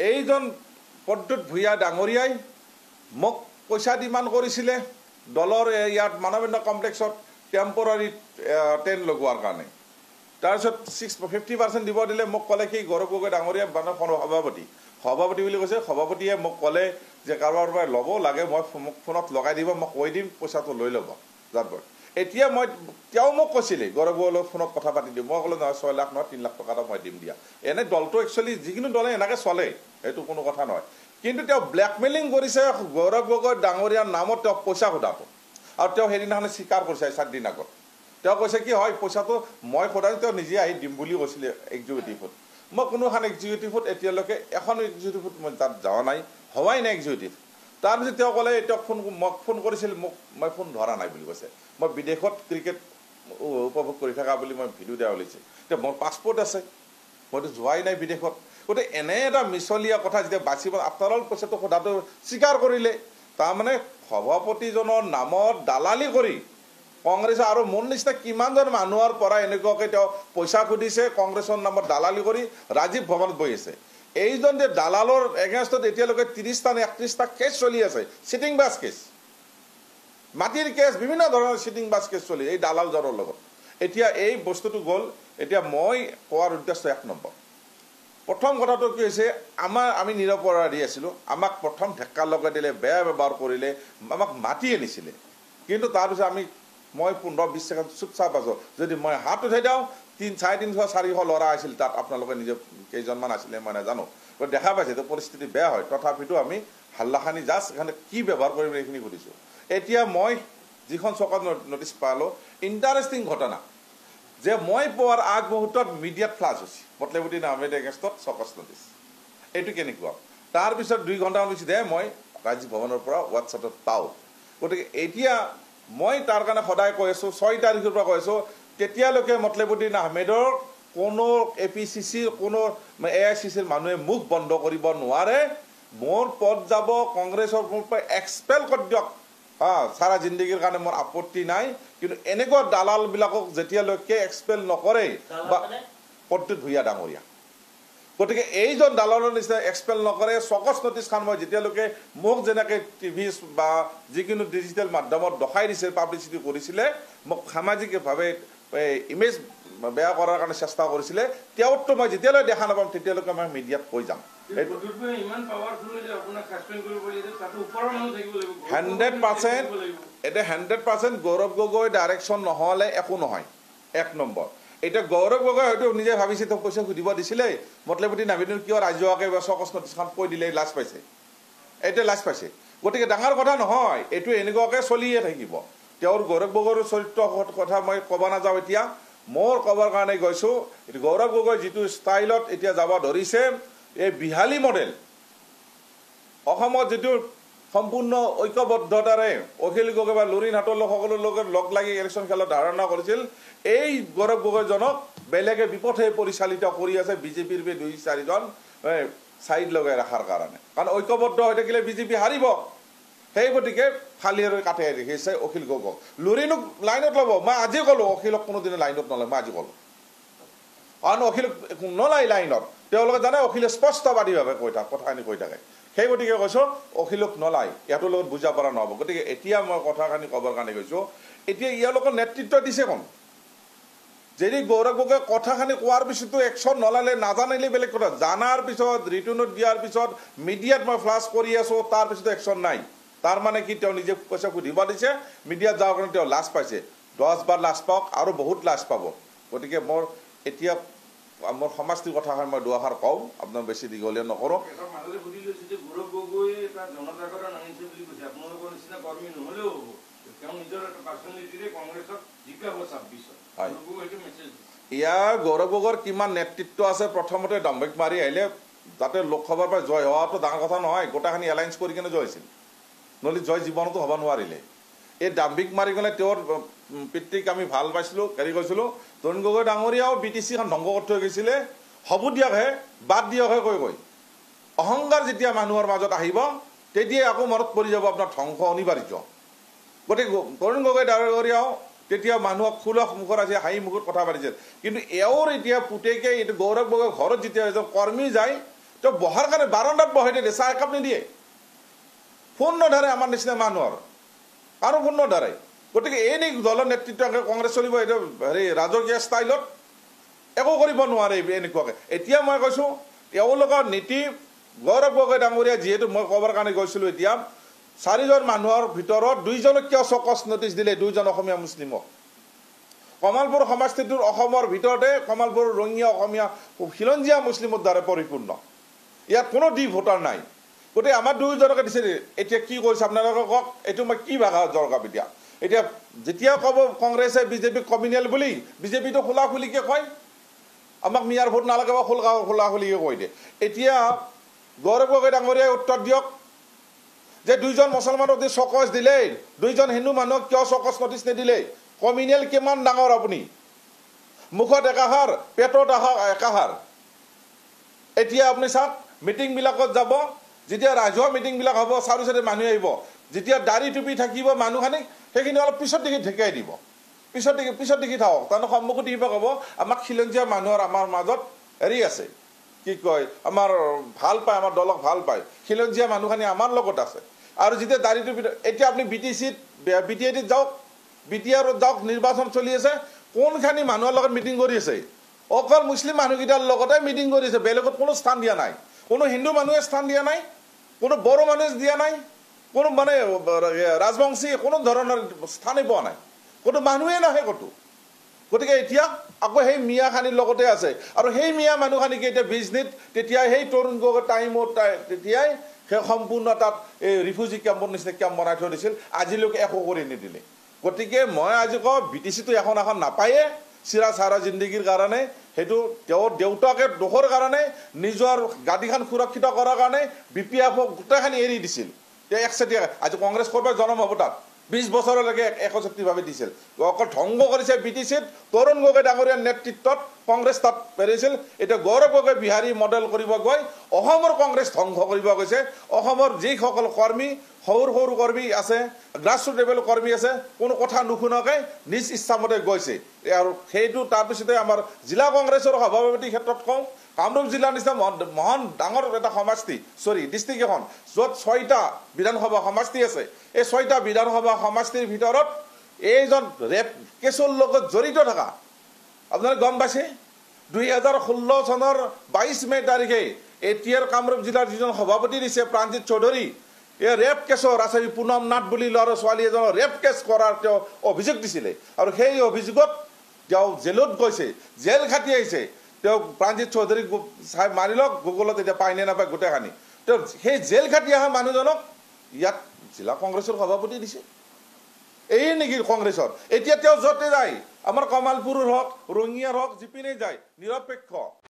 এইজন প্ৰদ্যুৎ ভূঞা ডাঙৰীয়াই মোক পইচা ডিমাণ্ড কৰিছিলে দলৰ ইয়াত মানৱেন্দ্ৰ কমপ্লেক্সত টেম্পৰাৰী টেণ্ট লগোৱাৰ কাৰণে তাৰপিছত 50% দিব দিলে মোক ক'লে কি গৌৰৱ গগৈ ডাঙৰীয়া সভাপতি বুলি কৈছে সভাপতিয়ে মোক ক'লে যে কাৰোবাৰ পৰা ল'ব লাগে মই মোক ফোনত লগাই দিব মই কৈ দিম পইচাটো লৈ ল'ব যাবৰ এতিয়া মই তেওঁ মোক কৈছিলে গৌৰৱ গগৈৰ ফোনত কথা পাতি দিম মই ক'লো নহয় 6 লাখ নহয় 3 লাখ টকা এটা মই দিম দিয়া এনে দলটো একচুৱেলি যিকোনো দলে এনেকৈ চলে এইটো কোনো কথা নহয় কিন্তু তেওঁ ব্লেকমেইলিং কৰিছে গৌৰৱ গগৈ ডাঙৰীয়াৰ নামত তেওঁ পইচা সোধাটো আৰু তেওঁ সেইদিনাখনে স্বীকাৰ কৰিছে 7 দিন আগত তেওঁ কৈছে কি হয় পইচাটো মই সদায় তেওঁ নিজে আহি দিম বুলি কৈছিলে এক্সিকিউটিভত মই কোনোখন এক্সিকিউটিভত এতিয়ালৈকে এখন এক্সিকিউটিভত মই তাত যোৱা নাই হোৱাই নাই এক্সিকিউটিভ তাৰপিছত তেওঁ ক'লে তেওঁক মোক ফোন কৰিছিল মোক মই ফোন ধৰা নাই বুলি কৈছে মই বিদেশত ক্ৰিকেট উপভোগ কৰি থকা বুলি মই ভিডিঅ' দিয়া ওলাইছে এতিয়া মোৰ পাছপৰ্ট আছে মইতো যোৱাই নাই বিদেশত গতিকে এনে এটা মিছলীয়া কথা যেতিয়া বাচিব আপোনালোকৰ পইচাটো সোধাটো স্বীকাৰ কৰিলে তাৰমানে সভাপতিজনৰ নামত দালালি কৰি কংগ্ৰেছে আৰু মোৰ নিচিনা কিমানজন মানুহৰ পৰা এনেকুৱাকৈ তেওঁ পইচা খুজিছে কংগ্ৰেছৰ নামত দালালি কৰি ৰাজীৱ ভৱনত বহি আছে এইজন যে দালালৰ এগেইনষ্টত এতিয়ালৈকে 30টা নে 31টা কেছ চলি আছে চিটিং বাছ কেছ মাটিৰ কেছ বিভিন্ন ধৰণৰ চিটিং বাছ কেছ চলি এই দালালজনৰ লগত এতিয়া এই বস্তুটো গ'ল এতিয়া মই কোৱাৰ উদ্দেশ্য 1 নম্বৰ প্ৰথম কথাটো কি হৈছে আমি নিৰপৰাধী আছিলোঁ আমাক প্ৰথম ঢেক্কা লগাই দিলে বেয়া ব্যৱহাৰ কৰিলে আমাক মাতি আনিছিলে কিন্তু তাৰপিছত মই 15-20 ছেকেণ্ড চুপচাপ আছোঁ যদি মই হাত উঠাই দিওঁ 300-400 ল'ৰা আছিল তাত আপোনালোকে নিজে কেইজনমান আছিলে মই নাজানো দেখা পাইছে তো পৰিস্থিতি বেয়া হয় তথাপিতো আমি হাল্লাখানি জাষ্ট এখানে কি ব্যৱহাৰ কৰিম এইখিনি সুধিছোঁ এতিয়া মই যিখন চকত নটিচ পালোঁ ইণ্টাৰেষ্টিং ঘটনা যে মই পোৱাৰ আগ মুহূৰ্তত মিডিয়াত ফ্লাছ হৈছে মতলবুদ্দিন আহমেদ এগেইনষ্টত চকচ নটিচ এইটো কেনেকুৱা তাৰপিছত 2 ঘণ্টামান পিছতে মই ৰাজীৱ ভৱনৰ পৰা হোৱাটছএপত পাওঁ গতিকে এতিয়া মই তাৰ কাৰণে সদায় কৈ আছোঁ 6 তাৰিখৰ পৰা কৈ আছোঁ তেতিয়ালৈকে মতলবুদ্দিন আহমেদৰ কোনো APCCৰ কোনো AICCৰ মানুহে মুখ বন্ধ কৰিব নোৱাৰে মোৰ পদ যাব কংগ্ৰেছৰ পৰা এক্সপেল কৰি দিয়ক সাৰা জিন্দগীৰ কাৰণে মোৰ আপত্তি নাই কিন্তু এনেকুৱা দালালবিলাকক যেতিয়ালৈকে এক্সপেল নকৰে বা প্ৰদ্যুৎ ভূঞা ডাঙৰীয়া গতিকে এইজন দালালৰ নিচিনা এক্সপেল নকৰে চকচ নটিচ খান মই যেতিয়ালৈকে মোক যেনেকৈ টিভি বা যিকোনো ডিজিটেল মাধ্যমত দেখাই দিছে পাব্লিচিটি কৰিছিলে মোক সামাজিকভাৱে ইমেজ বেয়া কৰাৰ কাৰণে চেষ্টা কৰিছিলে তেওঁতো মই যেতিয়ালৈ দেখা নাপাম তেতিয়ালৈকে মই মিডিয়াত কৈ যাম 100% এটা 100% গৌৰৱ গগৈ ডাইৰেকশ্যন নহ'লে একো নহয় 1 নম্বৰ এটা গৌৰৱ গগৈ হয়তো নিজে ভাবিছে তো পইচা সুধিব দিছিলে মতলবুদ্দিন আহমেদৰ কিয় ৰাজ্যকে চকচ নটিচখন কৈ দিলে লাজ পাইছে এটা লাজ পাইছে গতিকে ডাঙৰ কথা নহয় এইটো এনেকুৱাকৈ চলিয়ে থাকিব তেওঁৰ গৌৰৱ গগৈৰ চৰিত্ৰ কথা মই ক'ব নাযাওঁ এতিয়া মোৰ ক'বৰ কাৰণে গৈছোঁ গৌৰৱ গগৈ যিটো ষ্টাইলত এতিয়া যাব ধৰিছে এই বিহালী মডেল অসমত যিটো সম্পূৰ্ণ ঐক্যবদ্ধতাৰে অখিল গগৈ বা লুৰিন হাটৰ সকলো লোকে লগ লাগি ইলেকশ্যন খেলত ধাৰণা কৰিছিল এই গৌৰৱ গগৈজনক বেলেগে বিপথে পৰিচালিত কৰি আছে বিজেপিৰ 2-4 জন সাইড লগাই ৰাখাৰ কাৰণে কাৰণ ঐক্যবদ্ধ হৈ থাকিলে বিজেপি হাৰিব সেই গতিকে ফালিৰ কাটে দেখিছে অখিল গগৈ লুৰিনক লাইনত ল'ব মই আজি ক'লো অখিলক কোনোদিনে লাইনত নলয় মই আজি ক'লো কাৰণ অখিলক নলাই লাইনত তেওঁলোকে জানে অখিলে স্পষ্টবাদীভাৱে কথাখিনি কৈ থাকে সেই গতিকে কৈছোঁ অখিলক নলাই ইয়াৰ লগত বুজা পৰা নহ'ব গতিকে এতিয়া মই কথাখিনি ক'বৰ কাৰণে কৈছোঁ এতিয়া ইয়ালোকৰ নেতৃত্ব দিছে কোন যদি গৌৰৱ গগৈ কথাখিনি কোৱাৰ পিছতো একশ্যন নলালে নাজানিলে বেলেগ কথা জানাৰ পিছত ৰিটাৰ্ণত দিয়াৰ পিছত মিডিয়াত মই ফ্লাছ কৰি আছোঁ তাৰপিছতো একশ্যন নাই তাৰ মানে কি তেওঁ নিজে পইচা সুধিব দিছে মিডিয়াত যাওয়াৰ কাৰণে তেওঁ লাজ পাইছে 10 বাৰ লাজ পাওক আৰু বহুত লাজ পাব গতিকে মোৰ এতিয়া মোৰ সমাজটিৰ কথা হয় মই দুআষাৰ কওঁ আপোনাৰ বেছি দীঘলীয়া নকৰোঁ ইয়াৰ গৌৰৱ গগৈৰ কিমান নেতৃত্ব আছে প্ৰথমতে দম্ভক মাৰি আহিলে যাতে লোকসভাৰ পৰা জয় হোৱাটো ডাঙৰ কথা নহয় গোটাখিনি এলায়েন্স কৰি কিনে জয় হৈছিল নহ'লে জয় জীৱনতো হ'ব নোৱাৰিলে এই দাম্ভিক মাৰি গ'লে তেওঁৰ পিতৃক আমি ভাল পাইছিলোঁ হেৰি কৈছিলোঁ তৰুণ গগৈ ডাঙৰীয়াও BTCখন ধ্বংস কৰি থৈ গৈছিলে হ'ব দিয়কহে বাদ দিয়কহে কৈ অহংকাৰ যেতিয়া মানুহৰ মাজত আহিব তেতিয়াই আকৌ মনত পৰি যাব আপোনাৰ ধ্বংস অনিবাৰ্য গতিকে তৰুণ গগৈ ডাঙৰীয়াও তেতিয়া মানুহক খুলখ মুখৰ আছে হাঁহি মুখত কথা পাতিছিল কিন্তু এওঁৰ এতিয়া পুতেকে এইটো গৌৰৱ গগৈ ঘৰত যেতিয়া এজন কৰ্মী যায় তেওঁ বহাৰ কাৰণে বাৰান্দাত বহাই দিয়ে, চাহ একাপ নিদিয়ে। ফোন নধৰে আমাৰ নিচিনা মানুহৰ, আৰু ফোন নধৰে। গতিকে এই দলৰ নেতৃত্ব কংগ্ৰেছ চলিব এইটো হেৰি ৰাজকীয় ষ্টাইলত একো কৰিব নোৱাৰে এনেকুৱাকৈ। এতিয়া মই কৈছোঁ তেওঁলোকৰ নীতি গৌৰৱ গগৈ ডাঙৰীয়া যিহেতু মই ক'বৰ কাৰণে গৈছিলোঁ, এতিয়া 4জন মানুহৰ ভিতৰত 2জনক কিয় চকচ নটিচ দিলে, 2জন অসমীয়া মুছলিমক। কমালপুৰ সমষ্টিটোৰ অসমৰ ভিতৰতে কমালপুৰ ৰঙিয়া অসমীয়া খিলঞ্জীয়া মুছলিমৰ দ্বাৰা পৰিপূৰ্ণ, ইয়াত কোনো ডি ভোটাৰ নাই। গতিকে আমাৰ 2জনকে দিছে। এতিয়া কি কৰিছে আপোনালোকে কওক, এইটো মই কি ভাষা দৰকাৰ এতিয়া। এতিয়া যেতিয়া ক'ব কংগ্ৰেছে বিজেপিক কমিউনেল বুলি, বিজেপিটো খোলাখুলিকৈ কয়, আমাক মিয়াৰ ভোট নালাগে বা খোলাখুলিকৈ কৈ দিয়ে। এতিয়া গৌৰৱ গগৈ ডাঙৰীয়াই উত্তৰ দিয়ক যে 2জন মুছলমানক যে চকচ দিলে, 2জন হিন্দু মানুহক কিয় চকচ নটিচ নিদিলে? কমিউনেল কিমান ডাঙৰ আপুনি, মুখত একাহাৰ, পেটত একাহাৰ। এতিয়া আপুনি চাওক মিটিংবিলাকত যাব, যেতিয়া ৰাজহুৱা মিটিংবিলাক হ'ব, চাৰি চাৰি মানুহ আহিব, যেতিয়া দাড়ি টুপি থাকিব মানুহখিনিক সেইখিনি অলপ পিছত দেখি ঢেকাই দিব, পিছত দেখি থাকক। তাৰমানে সন্মুখত দিব ক'ব আমাক খিলঞ্জীয়া মানুহৰ আমাৰ মাজত হেৰি আছে, কি কয় আমাৰ ভাল পায়, আমাৰ দলক ভাল পায়, খিলঞ্জীয়া মানুহখিনি আমাৰ লগত আছে। আৰু যেতিয়া দাড়ি টুপি, এতিয়া আপুনি BTIত যাওক, BTRত যাওক, নিৰ্বাচন চলি আছে, কোনখিনি মানুহৰ লগত মিটিং কৰি আছে? অকল মুছলিম মানুহকেইটাৰ লগতে মিটিং কৰি আছে, বেলেগত কোনো স্থান দিয়া নাই। কোনো হিন্দু মানুহে স্থান দিয়া নাই, কোনো বড়ো মানুহে দিয়া নাই, কোনো মানে ৰাজবংশী কোনো ধৰণৰ স্থানেই পোৱা নাই, কোনো মানুহে নাহে ক'তো। গতিকে এতিয়া আকৌ সেই মিয়াখানিৰ লগতে আছে। আৰু সেই মিয়া মানুহখিনিকে এতিয়া বিজনীত তেতিয়াই সেই তৰুণ গগৈ টাইমত তেতিয়াই সেই সম্পূৰ্ণ তাত এই ৰিফিউজি কেম্পৰ নিচিনা কেম্প বনাই থৈ দিছিল, আজিলৈকে একো কৰি নিদিলে। গতিকে মই আজি কওঁ BTCটো এখন নাপায়ে চিৰা চাৰা জিন্দগীৰ কাৰণে, সেইটো তেওঁৰ দেউতাকে দোষৰ কাৰণে, নিজৰ গাদীখন সুৰক্ষিত কৰাৰ কাৰণে BPF গোটেইখিনি এৰি দিছিল। তেওঁ একচেটিয়া আজি কংগ্ৰেছ কৰবাত জনম হ'ব তাত 20 বছৰলৈকে একচেটিভাৱে দিছিল। অকল ধ্বংস কৰিছে BTCত তৰুণ গগৈ ডাঙৰীয়াৰ নেতৃত্বত কংগ্ৰেছ তাত পেৰিছিল। এতিয়া গৌৰৱ গগৈ বিহাৰী মডেল কৰিব গৈ অসমৰ কংগ্ৰেছ ধ্বংস কৰিব গৈছে। অসমৰ যিসকল কৰ্মী, সৰু সৰু কৰ্মী আছে, গ্ৰাছৰুট লেভেলৰ কৰ্মী আছে, কোনো কথা নুশুনাকৈ নিজ ইচ্ছামতে গৈছে। আৰু সেইটো তাৰপিছতে আমাৰ জিলা কংগ্ৰেছৰ সভাপতিৰ ক্ষেত্ৰত কওঁ, কামৰূপ জিলাৰ নিচিনা মহান ডাঙৰ এটা ডিষ্ট্ৰিক্ট এখন, য'ত 6টা বিধানসভা সমষ্টি আছে, এই 6টা বিধানসভা সমষ্টিৰ ভিতৰত এইজন ৰেপ কেছৰ লগত জড়িত থকা আপোনালোকে গম পাইছে। 2016 চনৰ 22 মে তাৰিখে এতিয়াৰ কামৰূপ জিলাৰ যিজন সভাপতি দিছে প্ৰাণজিৎ চৌধুৰী, এই ৰেপ কেছৰ আচাৰী পুনম নাথ বুলি ল'ৰা ছোৱালী এজনৰ ৰেপ কেছ কৰাৰ তেওঁ অভিযোগ দিছিলে। আৰু সেই অভিযোগত তেওঁ জেলত গৈছে, জেল খাটি আহিছে। তেওঁ প্ৰাণজিৎ চৌধুৰী চাই মাৰি লওক গুগলত, এতিয়া পাই নে নাপায় গোটেইখানি। তেওঁ সেই জেল খাটি অহা মানুহজনক ইয়াত জিলা কংগ্ৰেছৰ সভাপতি দিছে। এই নেকি কংগ্ৰেছৰ? এতিয়া তেওঁ য'তে যায়, আমাৰ কমালপুৰৰ হওক, ৰঙিয়াৰ হওক, যিপিনে যায় নিৰপেক্ষ।